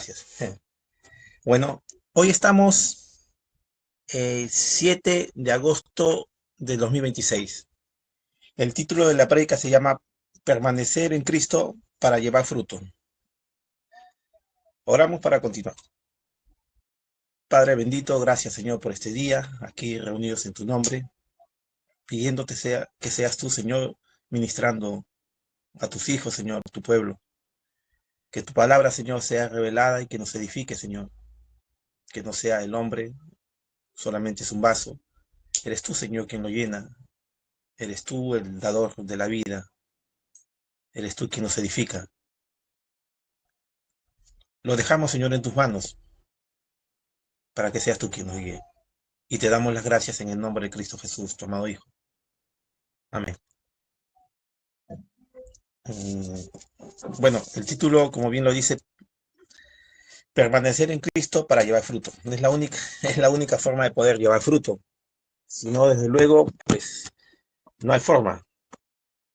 gracias. Bueno, hoy estamos 7 de agosto de 2026. El título de la prédica se llama Permanecer en Cristo para llevar fruto. Oramos para continuar. Padre bendito, gracias Señor por este día, aquí reunidos en tu nombre, pidiéndote que seas tú, Señor, ministrando a tus hijos, Señor, tu pueblo. Que tu palabra, Señor, sea revelada y que nos edifique, Señor. Que no sea el hombre, solamente es un vaso. Eres tú, Señor, quien lo llena. Eres tú el dador de la vida. Eres tú quien nos edifica. Lo dejamos, Señor, en tus manos para que seas tú quien nos guíe. Y te damos las gracias en el nombre de Cristo Jesús, tu amado Hijo. Amén. Mm, Bueno, el título, como bien lo dice, permanecer en Cristo para llevar fruto. Es la única, es la única forma de poder llevar fruto. Si no, desde luego, pues no hay forma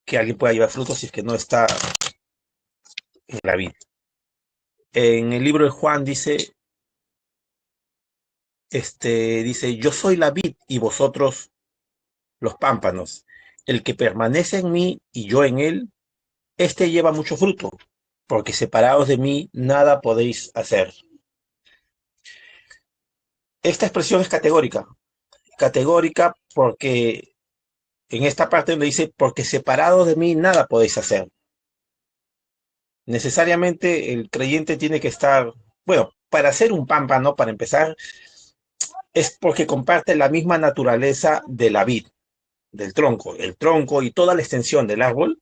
que alguien pueda llevar fruto si es que no está en la vida. En el libro de Juan dice, yo soy la vid y vosotros los pámpanos. El que permanece en mí y yo en él, este lleva mucho fruto, porque separados de mí nada podéis hacer. Esta expresión es categórica porque en esta parte donde dice, porque separados de mí nada podéis hacer. Necesariamente el creyente tiene que estar, bueno, para ser un pámpano, para empezar, es porque comparte la misma naturaleza de la vid, del tronco. El tronco y toda la extensión del árbol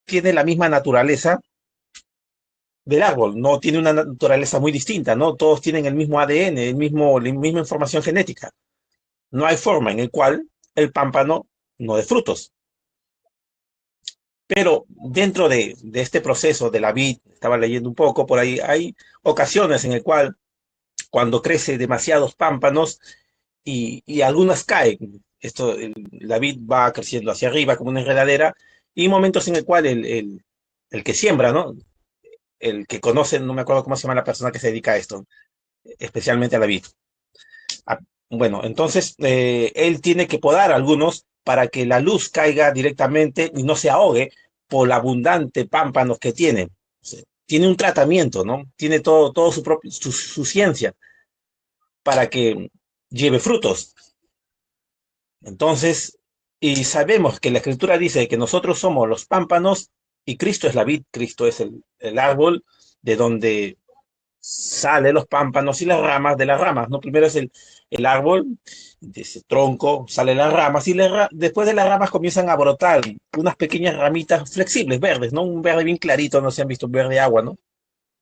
tiene la misma naturaleza del árbol, no tiene una naturaleza muy distinta, ¿no? Todos tienen el mismo ADN, la misma información genética. No hay forma en el cual el pámpano no dé frutos. Pero dentro de este proceso de la vid, estaba leyendo un poco por ahí, hay ocasiones en el cual cuando crece demasiados pámpanos y algunas caen, la vid va creciendo hacia arriba como una enredadera, y momentos en el cual el que siembra, ¿no? El que conoce, no me acuerdo cómo se llama la persona que se dedica a esto, especialmente a la vid. Ah, bueno, entonces él tiene que podar algunos para que la luz caiga directamente y no se ahogue por la abundante pámpanos que tiene. O sea, tiene un tratamiento, ¿no? Tiene todo su ciencia para que lleve frutos. Entonces, y sabemos que la escritura dice que nosotros somos los pámpanos y Cristo es la vid, Cristo es el árbol de donde sale los pámpanos y las ramas de las ramas, ¿no? Primero es el árbol, de ese tronco, salen las ramas y después de las ramas comienzan a brotar unas pequeñas ramitas flexibles, verdes, ¿no? Un verde bien clarito, no se han visto verde agua, ¿no?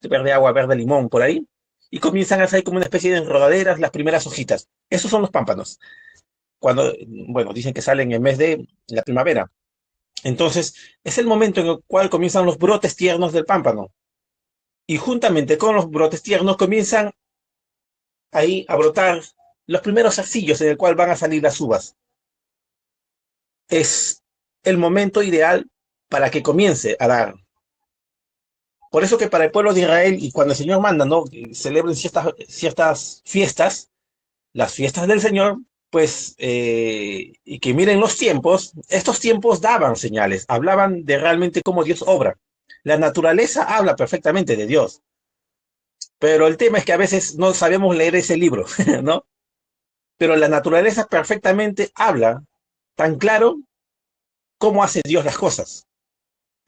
Verde agua, verde limón, por ahí. Y comienzan a salir como una especie de enredaderas las primeras hojitas. Esos son los pámpanos. Cuando, bueno, dicen que salen en el mes de la primavera. Entonces, es el momento en el cual comienzan los brotes tiernos del pámpano. Y juntamente con los brotes tiernos comienzan ahí a brotar los primeros zarcillos en el cual van a salir las uvas. Es el momento ideal para que comience a dar. Por eso que para el pueblo de Israel, y cuando el Señor manda, ¿no? Que celebren ciertas fiestas, las fiestas del Señor, pues, y que miren los tiempos, estos tiempos daban señales, hablaban de realmente cómo Dios obra. La naturaleza habla perfectamente de Dios, pero el tema es que a veces no sabemos leer ese libro, ¿no? Pero la naturaleza perfectamente habla tan claro cómo hace Dios las cosas.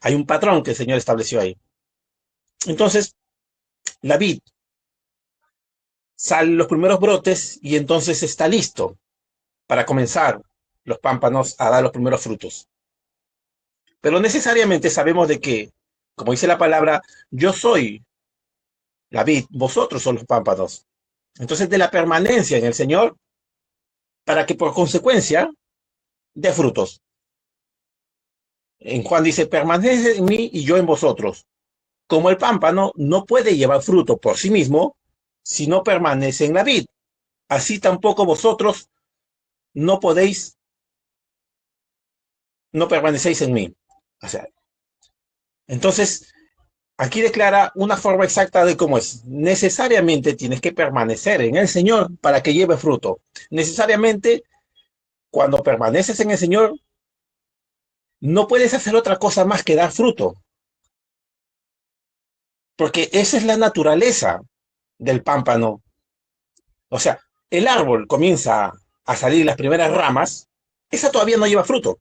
Hay un patrón que el Señor estableció ahí. Entonces, la vid salen los primeros brotes y entonces está listo para comenzar los pámpanos a dar los primeros frutos. Pero necesariamente sabemos de que, como dice la palabra, yo soy la vid, vosotros son los pámpanos. Entonces, de la permanencia en el Señor, para que por consecuencia dé frutos. En Juan dice, permanece en mí y yo en vosotros. Como el pámpano no puede llevar fruto por sí mismo si no permanece en la vid, así tampoco vosotros no podéis, no permanecéis en mí. O sea, entonces, Aquí declara una forma exacta de cómo es. Necesariamente tienes que permanecer en el Señor para que lleve fruto. Necesariamente, cuando permaneces en el Señor, no puedes hacer otra cosa más que dar fruto, porque esa es la naturaleza del pámpano. O sea, el árbol comienza a salir las primeras ramas, esa todavía no lleva fruto,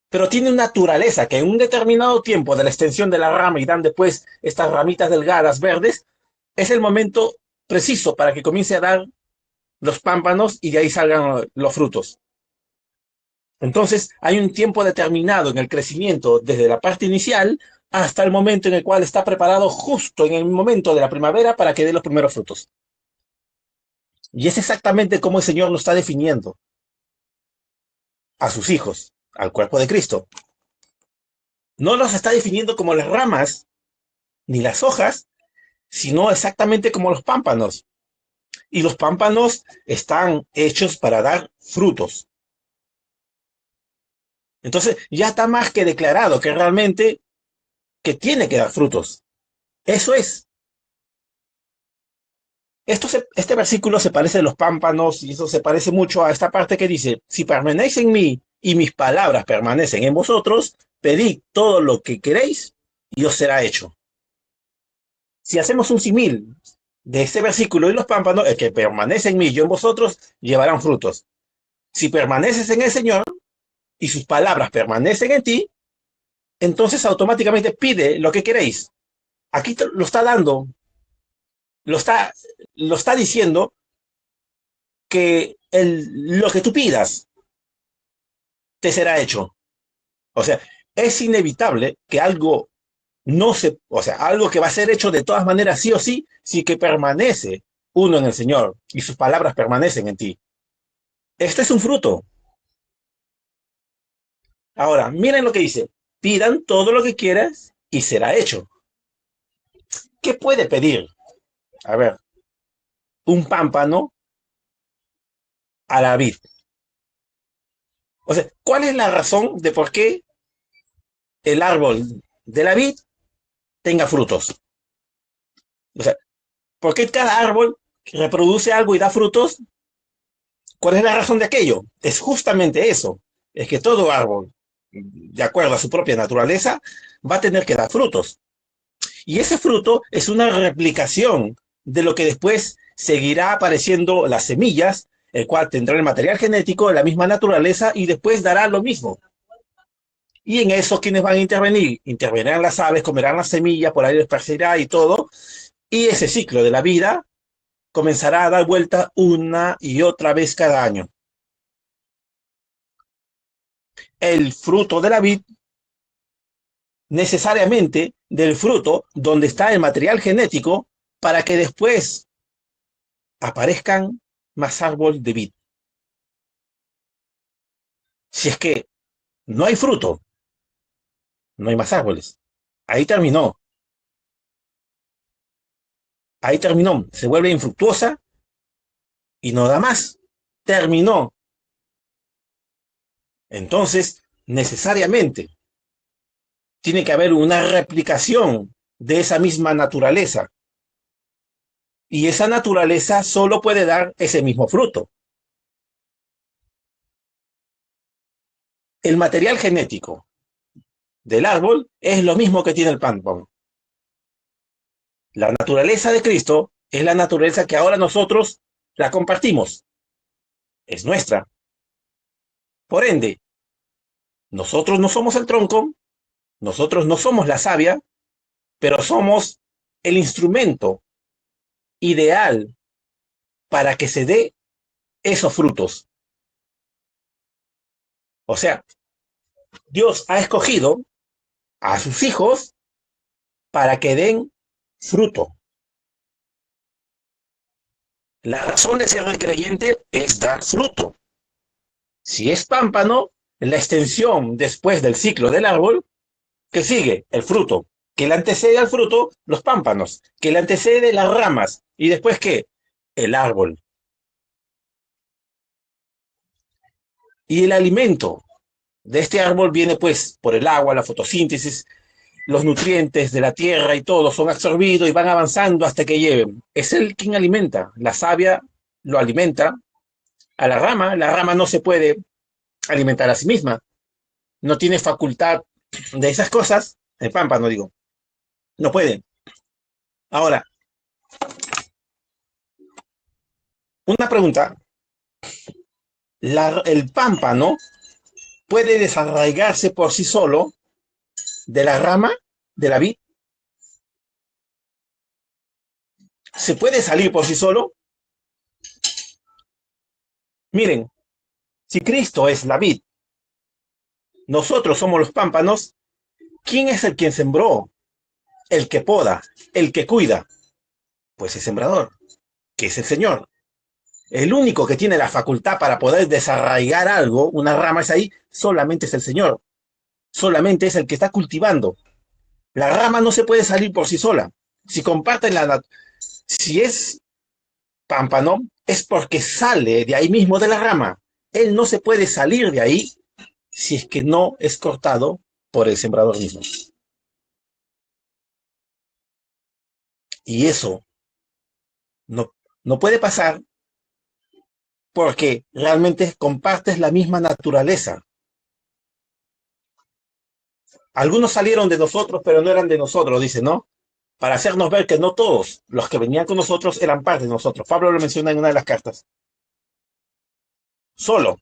pero tiene una naturaleza que en un determinado tiempo de la extensión de la rama y dan después estas ramitas delgadas verdes, es el momento preciso para que comience a dar los pámpanos y de ahí salgan los frutos. Entonces, hay un tiempo determinado en el crecimiento desde la parte inicial hasta el momento en el cual está preparado justo en el momento de la primavera para que dé los primeros frutos. Y es exactamente como el Señor lo está definiendo a sus hijos, al cuerpo de Cristo. No los está definiendo como las ramas ni las hojas, sino exactamente como los pámpanos. Y los pámpanos están hechos para dar frutos. Entonces, ya está más que declarado que realmente que tiene que dar frutos. Eso es. Este versículo se parece a los pámpanos y eso se parece mucho a esta parte que dice, si permanecéis en mí y mis palabras permanecen en vosotros, pedid todo lo que queréis y os será hecho. Si hacemos un símil de este versículo y los pámpanos, el que permanece en mí y yo en vosotros, llevarán frutos. Si permaneces en el Señor y sus palabras permanecen en ti, entonces automáticamente pide lo que queréis. Aquí lo está dando, lo está, lo está diciendo que lo que tú pidas te será hecho. O sea, es inevitable que algo no se, o sea, algo que va a ser hecho de todas maneras sí o sí, sí que permanece uno en el Señor y sus palabras permanecen en ti. Este es un fruto. Ahora, miren lo que dice. Pidan todo lo que quieras y será hecho. ¿Qué puede pedir? A ver, un pámpano a la vid. O sea, ¿cuál es la razón de por qué el árbol de la vid tenga frutos? O sea, ¿por qué cada árbol reproduce algo y da frutos? ¿Cuál es la razón de aquello? Es justamente eso. Es que todo árbol, de acuerdo a su propia naturaleza, va a tener que dar frutos. Y ese fruto es una replicación de lo que después seguirá apareciendo las semillas, el cual tendrá el material genético de la misma naturaleza y después dará lo mismo. Y en eso, ¿quiénes van a intervenir? Intervenirán las aves, comerán las semillas, por ahí les perseguirá y todo. Y ese ciclo de la vida comenzará a dar vuelta una y otra vez cada año. El fruto de la vid, necesariamente del fruto donde está el material genético, para que después aparezcan más árboles de vid. Si es que no hay fruto, no hay más árboles. Ahí terminó. Ahí terminó. Se vuelve infructuosa y no da más. Terminó. Entonces, necesariamente, tiene que haber una replicación de esa misma naturaleza. Y esa naturaleza solo puede dar ese mismo fruto. El material genético del árbol es lo mismo que tiene el pámpano. La naturaleza de Cristo es la naturaleza que ahora nosotros la compartimos. Es nuestra. Por ende, nosotros no somos el tronco, nosotros no somos la savia, pero somos el instrumento ideal para que se dé esos frutos. O sea, Dios ha escogido a sus hijos para que den fruto. La razón de ser creyente es dar fruto. Si es pámpano, la extensión después del ciclo del árbol, que sigue el fruto, que le antecede al fruto, los pámpanos, que le antecede las ramas, y después ¿qué? El árbol. Y el alimento de este árbol viene pues por el agua, la fotosíntesis, los nutrientes de la tierra y todo son absorbidos y van avanzando hasta que lleven. Es él quien alimenta. La savia lo alimenta a la rama no se puede alimentar a sí misma, no tiene facultad de esas cosas, el pámpano digo, no puede. Ahora, una pregunta, el pámpano puede desarraigarse por sí solo de la rama de la vid, se puede salir por sí solo. Miren, si Cristo es la vid, nosotros somos los pámpanos, ¿quién es el quien sembró? El que poda, el que cuida, pues el sembrador, que es el Señor. El único que tiene la facultad para poder desarraigar algo, una rama es ahí, solamente es el Señor. Solamente es el que está cultivando. La rama no se puede salir por sí sola. Si comparten si es pámpano, es porque sale de ahí mismo de la rama. Él no se puede salir de ahí si es que no es cortado por el sembrador mismo. Y eso no, no puede pasar porque realmente compartes la misma naturaleza. Algunos salieron de nosotros, pero no eran de nosotros, dice, ¿no? Para hacernos ver que no todos los que venían con nosotros eran parte de nosotros. Pablo lo menciona en una de las cartas. Solo.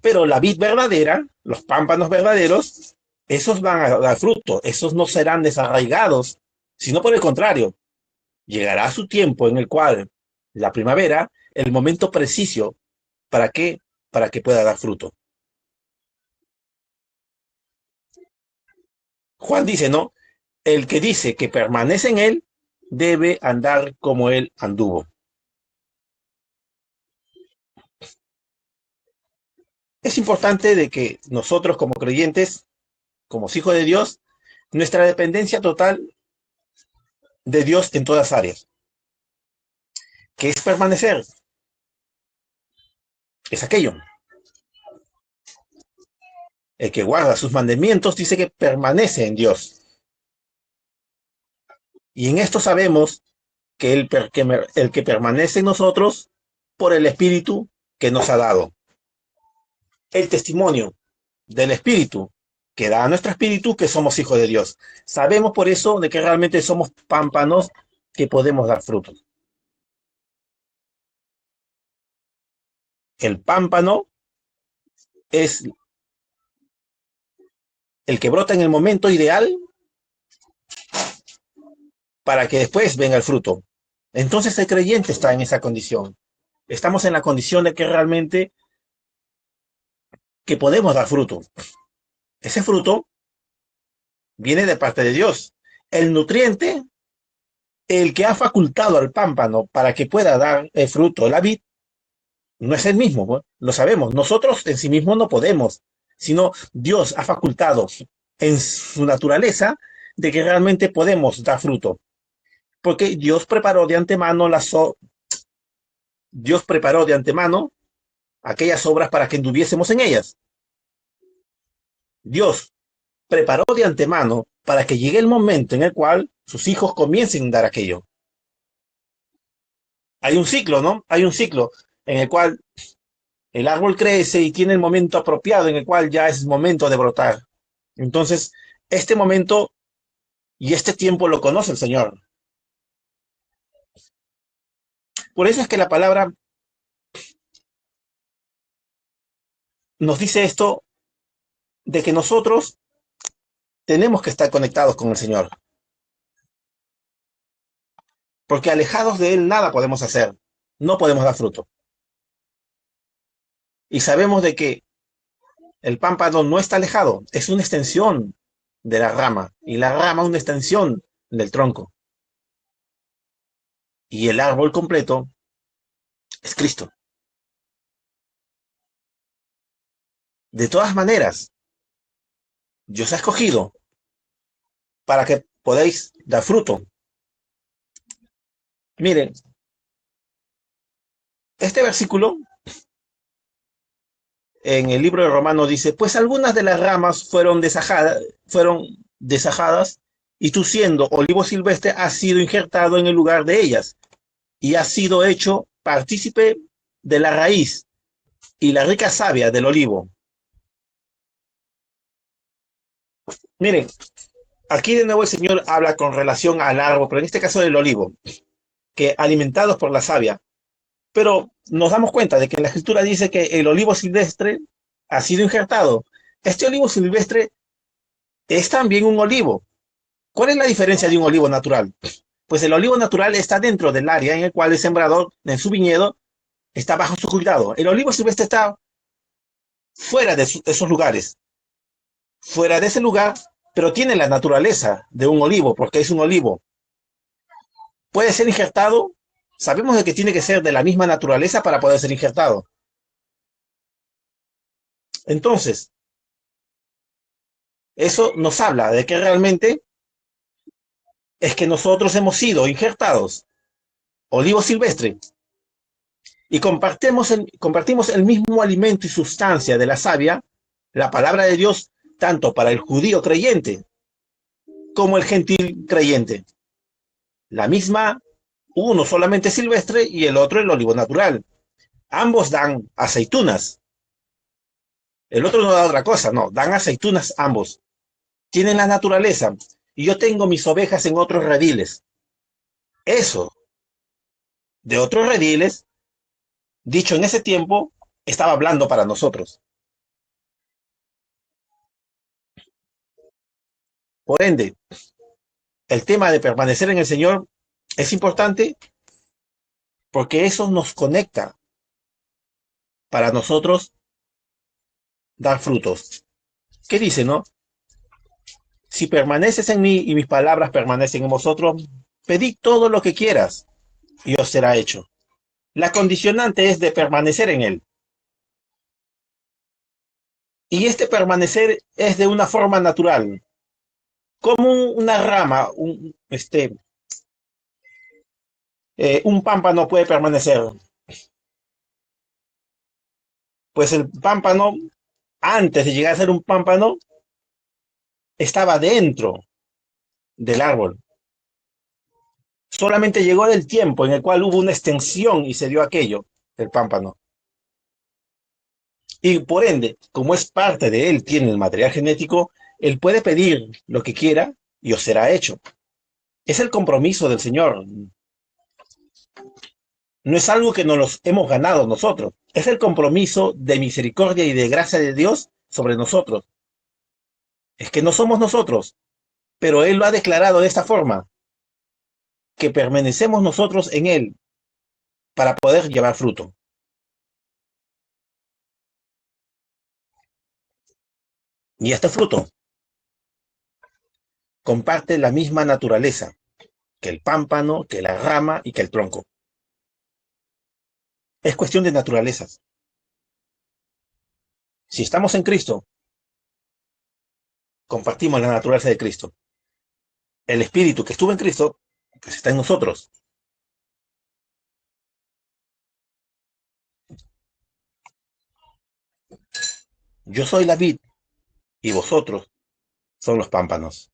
Pero la vid verdadera, los pámpanos verdaderos, esos van a dar fruto, esos no serán desarraigados, sino por el contrario, llegará su tiempo en el cual la primavera, el momento preciso, ¿para qué? Para que pueda dar fruto. Juan dice, ¿no? El que dice que permanece en él debe andar como él anduvo. Es importante de que nosotros como creyentes, como hijos de Dios, nuestra dependencia total de Dios en todas áreas, que es permanecer, es aquello. El que guarda sus mandamientos dice que permanece en Dios. Y en esto sabemos que el que permanece en nosotros por el Espíritu que nos ha dado. El testimonio del Espíritu que da a nuestro espíritu que somos hijos de Dios. Sabemos por eso de que realmente somos pámpanos que podemos dar frutos. El pámpano es el que brota en el momento ideal para que después venga el fruto. Entonces el creyente está en esa condición. Estamos en la condición de que realmente que podemos dar fruto. Ese fruto viene de parte de Dios. El nutriente, el que ha facultado al pámpano para que pueda dar el fruto, la vid, no es el mismo, ¿no? Lo sabemos. Nosotros en sí mismos no podemos, sino Dios ha facultado en su naturaleza de que realmente podemos dar fruto. Porque Dios preparó de antemano Dios preparó de antemano aquellas obras para que anduviésemos en ellas. Dios preparó de antemano para que llegue el momento en el cual sus hijos comiencen a dar aquello. Hay un ciclo, ¿no? Hay un ciclo en el cual el árbol crece y tiene el momento apropiado en el cual ya es momento de brotar. Entonces, este momento y este tiempo lo conoce el Señor. Por eso es que la palabra nos dice esto de que nosotros tenemos que estar conectados con el Señor. Porque alejados de Él nada podemos hacer. No podemos dar fruto. Y sabemos de que el pámpano no está alejado, es una extensión de la rama. Y la rama una extensión del tronco. Y el árbol completo es Cristo. De todas maneras, Dios ha escogido para que podáis dar fruto. Miren, este versículo en el libro de Romanos dice, pues algunas de las ramas fueron deshajadas, y tú siendo olivo silvestre has sido injertado en el lugar de ellas y has sido hecho partícipe de la raíz y la rica savia del olivo. Miren, aquí de nuevo el Señor habla con relación al árbol, pero en este caso del olivo, que alimentados por la savia. Pero nos damos cuenta de que la Escritura dice que el olivo silvestre ha sido injertado. Este olivo silvestre es también un olivo. ¿Cuál es la diferencia de un olivo natural? Pues el olivo natural está dentro del área en el cual el sembrador, en su viñedo, está bajo su cuidado. El olivo silvestre está fuera de esos lugares, fuera de ese lugar, pero tiene la naturaleza de un olivo, porque es un olivo. Puede ser injertado, sabemos de que tiene que ser de la misma naturaleza para poder ser injertado. Entonces, eso nos habla de que realmente es que nosotros hemos sido injertados, olivo silvestre, y compartimos el mismo alimento y sustancia de la savia, la palabra de Dios, tanto para el judío creyente como el gentil creyente. La misma, uno solamente silvestre y el otro el olivo natural. Ambos dan aceitunas. El otro no da otra cosa, no, dan aceitunas ambos. Tienen la naturaleza. Y yo tengo mis ovejas en otros rediles. Eso, de otros rediles, dicho en ese tiempo, estaba hablando para nosotros. Por ende, el tema de permanecer en el Señor es importante porque eso nos conecta para nosotros dar frutos. ¿Qué dice, no? Si permaneces en mí y mis palabras permanecen en vosotros, pedid todo lo que quieras y os será hecho. La condicionante es de permanecer en él. Y este permanecer es de una forma natural, como una rama, un pámpano puede permanecer. Pues el pámpano, antes de llegar a ser un pámpano, estaba dentro del árbol. Solamente llegó el tiempo en el cual hubo una extensión y se dio aquello, el pámpano. Y por ende, como es parte de él, tiene el material genético, él puede pedir lo que quiera y os será hecho. Es el compromiso del Señor. No es algo que nos los hemos ganado nosotros. Es el compromiso de misericordia y de gracia de Dios sobre nosotros. Es que no somos nosotros, pero Él lo ha declarado de esta forma, que permanecemos nosotros en Él para poder llevar fruto. Y este fruto comparte la misma naturaleza que el pámpano, que la rama y que el tronco. Es cuestión de naturalezas. Si estamos en Cristo, compartimos la naturaleza de Cristo. El Espíritu que estuvo en Cristo, pues está en nosotros. Yo soy la vid y vosotros son los pámpanos.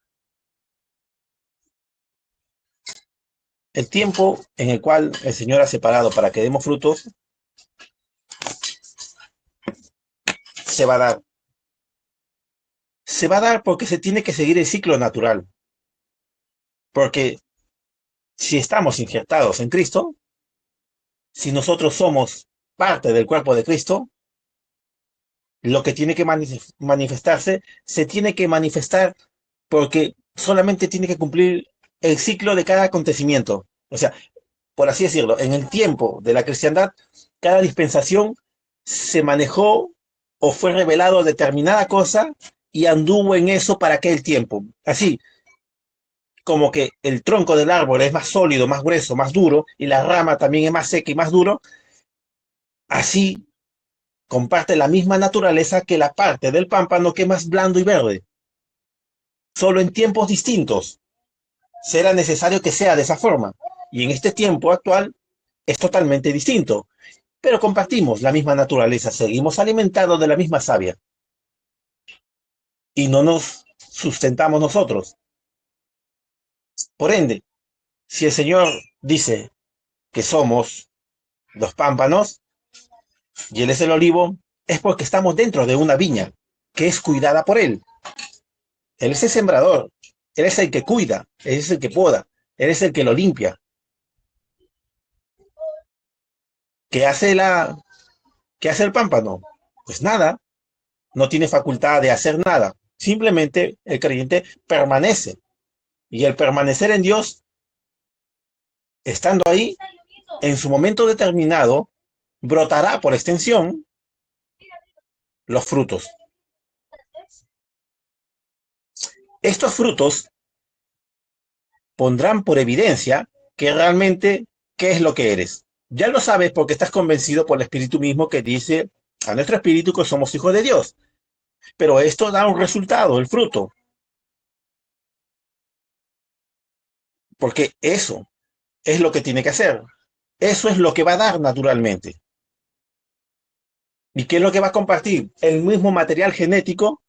El tiempo en el cual el Señor ha separado para que demos frutos se va a dar. Se va a dar porque se tiene que seguir el ciclo natural. Porque si estamos injertados en Cristo, si nosotros somos parte del cuerpo de Cristo, lo que tiene que manifestarse, se tiene que manifestar porque solamente tiene que cumplir el ciclo de cada acontecimiento. O sea, por así decirlo, en el tiempo de la cristiandad, cada dispensación se manejó o fue revelado determinada cosa y anduvo en eso para aquel tiempo. Así, como que el tronco del árbol es más sólido, más grueso, más duro, y la rama también es más seca y más duro, así comparte la misma naturaleza que la parte del pámpano que es más blando y verde. Solo en tiempos distintos será necesario que sea de esa forma. Y en este tiempo actual es totalmente distinto. Pero compartimos la misma naturaleza, seguimos alimentados de la misma savia. Y no nos sustentamos nosotros. Por ende, si el Señor dice que somos los pámpanos y Él es el olivo, es porque estamos dentro de una viña que es cuidada por Él. Él es el sembrador, Él es el que cuida, Él es el que poda, Él es el que lo limpia. ¿Qué hace, qué hace el pámpano? Pues nada, no tiene facultad de hacer nada. Simplemente el creyente permanece. Y el permanecer en Dios, estando ahí, en su momento determinado, brotará por extensión los frutos. Estos frutos pondrán por evidencia que realmente, ¿qué es lo que eres? Ya lo sabes porque estás convencido por el Espíritu mismo que dice a nuestro espíritu que somos hijos de Dios. Pero esto da un resultado, el fruto. Porque eso es lo que tiene que hacer. Eso es lo que va a dar naturalmente. ¿Y qué es lo que va a compartir? El mismo material genético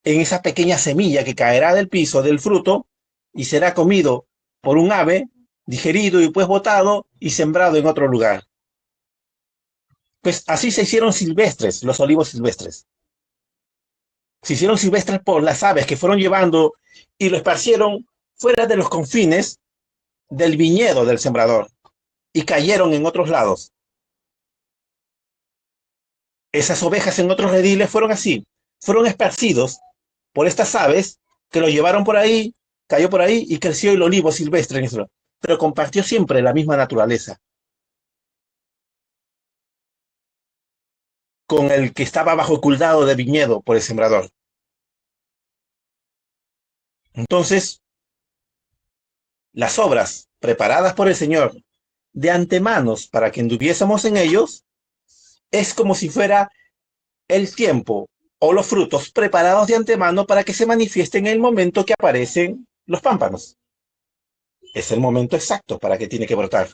en esa pequeña semilla que caerá del piso del fruto y será comido por un ave, digerido y pues botado y sembrado en otro lugar. Pues así se hicieron silvestres, los olivos silvestres. Se hicieron silvestres por las aves que fueron llevando y lo esparcieron fuera de los confines del viñedo del sembrador y cayeron en otros lados. Esas ovejas en otros rediles fueron así, fueron esparcidos por estas aves que lo llevaron por ahí, cayó por ahí y creció el olivo silvestre en eso. Pero compartió siempre la misma naturaleza con el que estaba bajo cuidado de viñedo por el sembrador. Entonces, las obras preparadas por el Señor de antemano para que anduviésemos en ellos es como si fuera el tiempo o los frutos preparados de antemano para que se manifiesten en el momento que aparecen los pámpanos. Es el momento exacto para que tiene que brotar.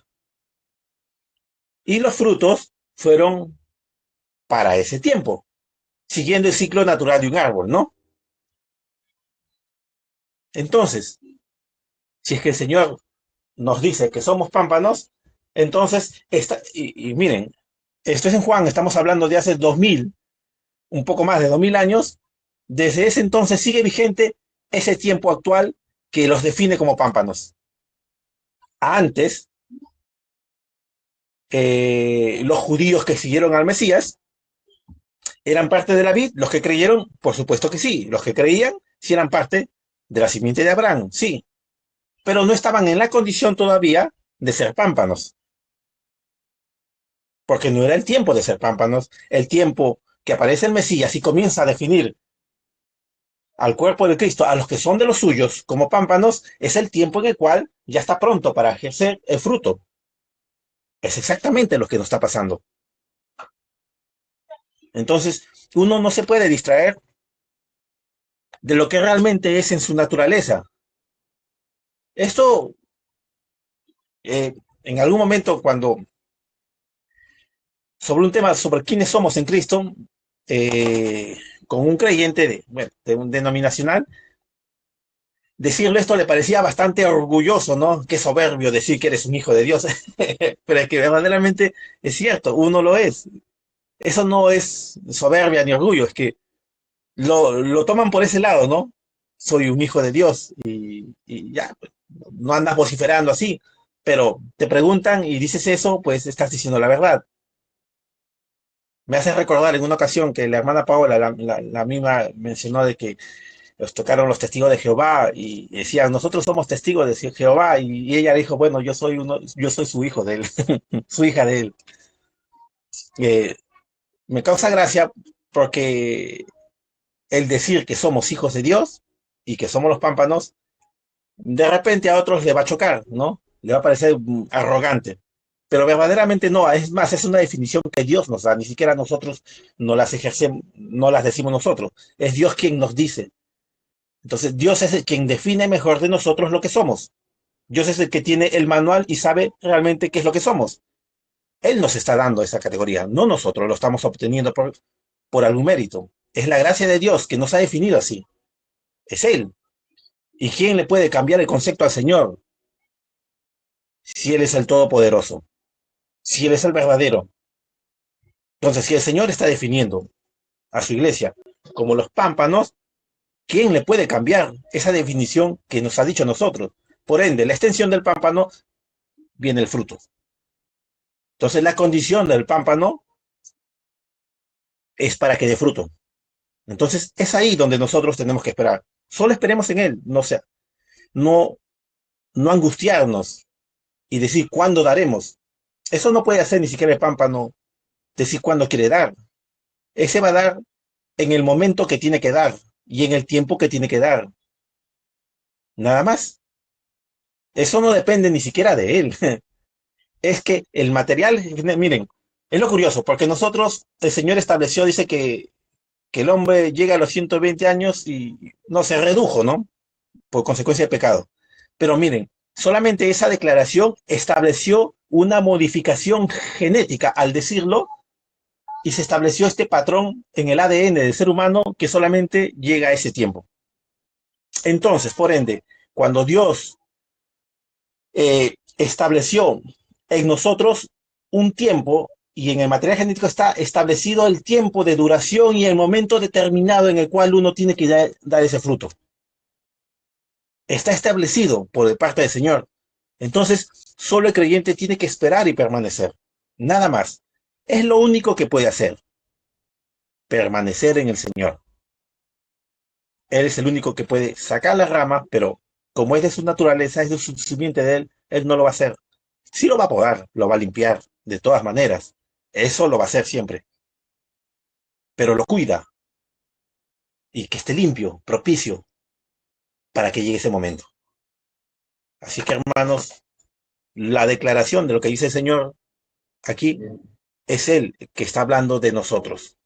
Y los frutos fueron para ese tiempo, siguiendo el ciclo natural de un árbol, ¿no? Entonces, si es que el Señor nos dice que somos pámpanos, entonces, y miren, esto es en Juan, estamos hablando de hace 2000, un poco más de 2000 años, desde ese entonces sigue vigente ese tiempo actual que los define como pámpanos. Antes, los judíos que siguieron al Mesías eran parte de la vid, los que creyeron, por supuesto que sí, los que creían, sí eran parte de la simiente de Abraham, sí, pero no estaban en la condición todavía de ser pámpanos, porque no era el tiempo de ser pámpanos, el tiempo que aparece el Mesías y comienza a definir al cuerpo de Cristo, a los que son de los suyos como pámpanos, es el tiempo en el cual ya está pronto para ejercer el fruto. Es exactamente lo que nos está pasando. Entonces, uno no se puede distraer de lo que realmente es en su naturaleza. Esto, en algún momento, cuando sobre un tema sobre quiénes somos en Cristo, con un creyente de un denominacional, decirle esto le parecía bastante orgulloso, ¿no? Qué soberbio decir que eres un hijo de Dios. Pero es que verdaderamente es cierto, uno lo es. Eso no es soberbia ni orgullo, es que lo toman por ese lado, ¿no? Soy un hijo de Dios y ya, pues, no andas vociferando así, pero te preguntan y dices eso, pues estás diciendo la verdad. Me hace recordar en una ocasión que la hermana Paola, la misma, mencionó de que los tocaron los testigos de Jehová y decían, nosotros somos testigos de Jehová, y ella dijo, bueno, yo soy su hijo de él, su hija de él. Eh, Me causa gracia porque el decir que somos hijos de Dios y que somos los pámpanos, de repente a otros le va a chocar, ¿no? Le va a parecer arrogante. Pero verdaderamente no, es más, es una definición que Dios nos da, ni siquiera nosotros no las ejercemos, no las decimos nosotros, es Dios quien nos dice. Entonces Dios es el quien define mejor de nosotros lo que somos. Dios es el que tiene el manual y sabe realmente qué es lo que somos. Él nos está dando esa categoría, no nosotros lo estamos obteniendo por algún mérito. Es la gracia de Dios que nos ha definido así. es Él. ¿Y quién le puede cambiar el concepto al Señor si Él es el Todopoderoso? Si Él es el verdadero. Entonces, si el Señor está definiendo a su iglesia como los pámpanos, ¿quién le puede cambiar esa definición que nos ha dicho a nosotros? Por ende, la extensión del pámpano viene el fruto. Entonces, la condición del pámpano es para que dé fruto. Entonces, es ahí donde nosotros tenemos que esperar. Solo esperemos en Él, no sea, no, no angustiarnos y decir cuándo daremos. Eso no puede hacer ni siquiera el pámpano, decir cuándo quiere dar. Ese va a dar en el momento que tiene que dar y en el tiempo que tiene que dar. Nada más. Eso no depende ni siquiera de él. Es que el material, miren, es lo curioso, porque nosotros, el Señor estableció, dice que el hombre llega a los 120 años y no se redujo, ¿no? Por consecuencia de pecado. Pero miren, solamente esa declaración estableció una modificación genética al decirlo y se estableció este patrón en el ADN del ser humano que solamente llega a ese tiempo. Entonces, por ende, cuando Dios estableció en nosotros un tiempo y en el material genético está establecido el tiempo de duración y el momento determinado en el cual uno tiene que dar ese fruto. Está establecido por parte del Señor. Entonces, solo el creyente tiene que esperar y permanecer. Nada más. Es lo único que puede hacer. Permanecer en el Señor. Él es el único que puede sacar la rama, pero como es de su naturaleza, es de su simiente de él no lo va a hacer. Sí lo va a podar, lo va a limpiar, de todas maneras. Eso lo va a hacer siempre. Pero lo cuida y que esté limpio, propicio, para que llegue ese momento. Así que, hermanos, la declaración de lo que dice el Señor aquí es Él que está hablando de nosotros.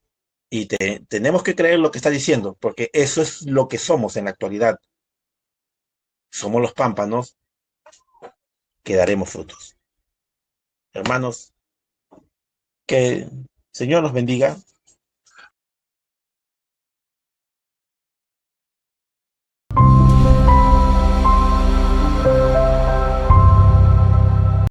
Y tenemos que creer lo que está diciendo, porque eso es lo que somos en la actualidad. Somos los pámpanos que daremos frutos. Hermanos, que el Señor nos bendiga